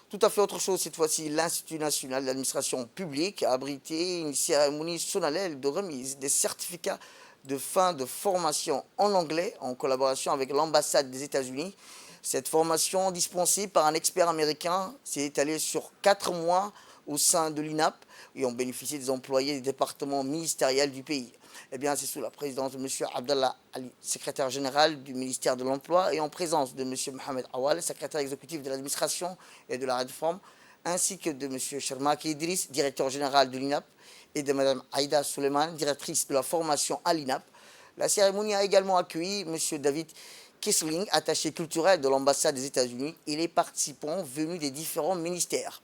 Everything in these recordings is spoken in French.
Tout à fait autre chose cette fois-ci. L'Institut national d'administration publique a abrité une cérémonie solennelle de remise des certificats de fin de formation en anglais en collaboration avec l'ambassade des États-Unis. Cette formation dispensée par un expert américain s'est étalée sur 4 mois au sein de l'INAP et ont bénéficié des employés des départements ministériels du pays. Eh bien, c'est sous la présidence de M. Abdallah Ali, secrétaire général du ministère de l'Emploi, et en présence de M. Mohamed Awal, secrétaire exécutif de l'administration et de la réforme, ainsi que de M. Shermaki Idriss, directeur général de l'INAP, et de Mme Aïda Suleiman, directrice de la formation à l'INAP. La cérémonie a également accueilli M. David Kissling, attaché culturel de l'ambassade des États-Unis, et les participants venus des différents ministères.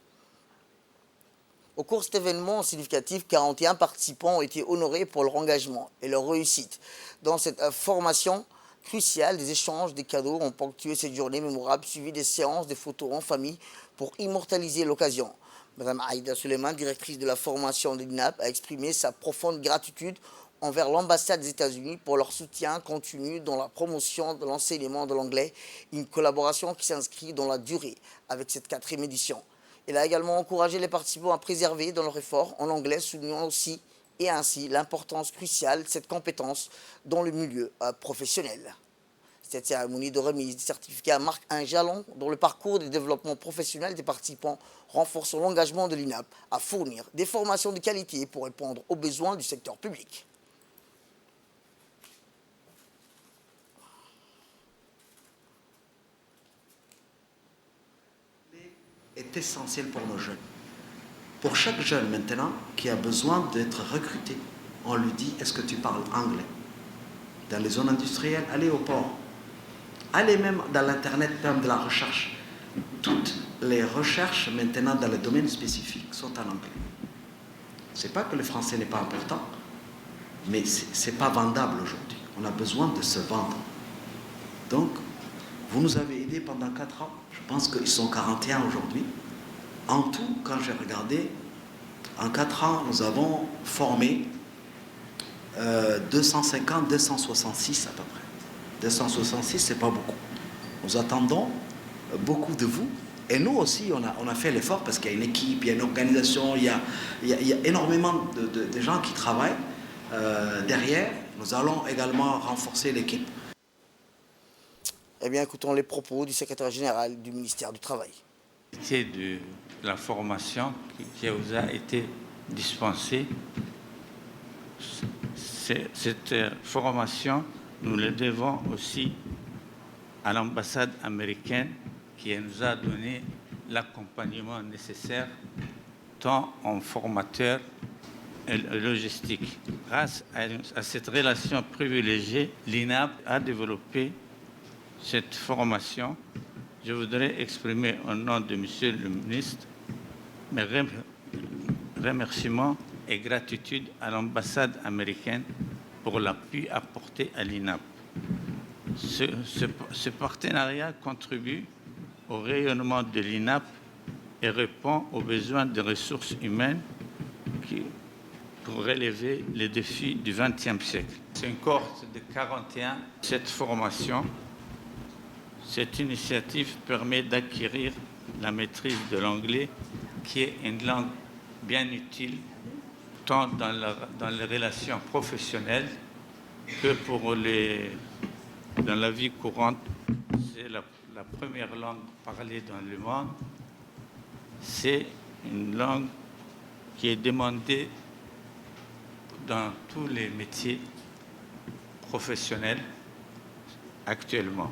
Au cours de cet événement significatif, 41 participants ont été honorés pour leur engagement et leur réussite. Dans cette formation cruciale, des échanges, des cadeaux ont ponctué cette journée mémorable, suivie des séances de photos en famille pour immortaliser l'occasion. Mme Aïda Suleiman, directrice de la formation de l'INAP, a exprimé sa profonde gratitude envers l'ambassade des États-Unis pour leur soutien continu dans la promotion de l'enseignement de l'anglais, une collaboration qui s'inscrit dans la durée avec cette 4e édition. Elle a également encouragé les participants à préserver dans leur effort en anglais, soulignant aussi et ainsi l'importance cruciale de cette compétence dans le milieu professionnel. Cette cérémonie de remise des certificats marque un jalon dans le parcours de développement professionnel des participants, renforçant l'engagement de l'INAP à fournir des formations de qualité pour répondre aux besoins du secteur public. Est essentiel pour nos jeunes. Pour chaque jeune maintenant qui a besoin d'être recruté, on lui dit: est-ce que tu parles anglais? Dans les zones industrielles, allez au port, allez même dans l'internet, même de la recherche. Toutes les recherches maintenant dans les domaines spécifiques sont en anglais. C'est pas que le français n'est pas important, mais c'est pas vendable aujourd'hui. On a besoin de se vendre. Donc, vous nous avez aidés pendant 4 ans. Je pense qu'ils sont 41 aujourd'hui. En tout, quand j'ai regardé, en 4 ans, nous avons formé 250, 266 à peu près. 266, c'est pas beaucoup. Nous attendons beaucoup de vous. Et nous aussi, on a fait l'effort parce qu'il y a une équipe, il y a une organisation, il y a énormément de gens qui travaillent derrière. Nous allons également renforcer l'équipe. Eh bien, écoutons les propos du secrétaire général du ministère du Travail. C'est de la formation qui vous a été dispensée. Cette formation, nous le devons aussi à l'ambassade américaine qui nous a donné l'accompagnement nécessaire tant en formateur et logistique. Grâce à cette relation privilégiée, l'INAP a développé cette formation. Je voudrais exprimer au nom de Monsieur le ministre mes remerciements et gratitude à l'ambassade américaine pour l'appui apporté à l'INAP. Ce partenariat contribue au rayonnement de l'INAP et répond aux besoins des ressources humaines pour relever les défis du XXe siècle. C'est une cohorte de 41. Cette formation, cette initiative permet d'acquérir la maîtrise de l'anglais, qui est une langue bien utile tant dans les relations professionnelles que dans la vie courante. C'est la première langue parlée dans le monde. C'est une langue qui est demandée dans tous les métiers professionnels actuellement.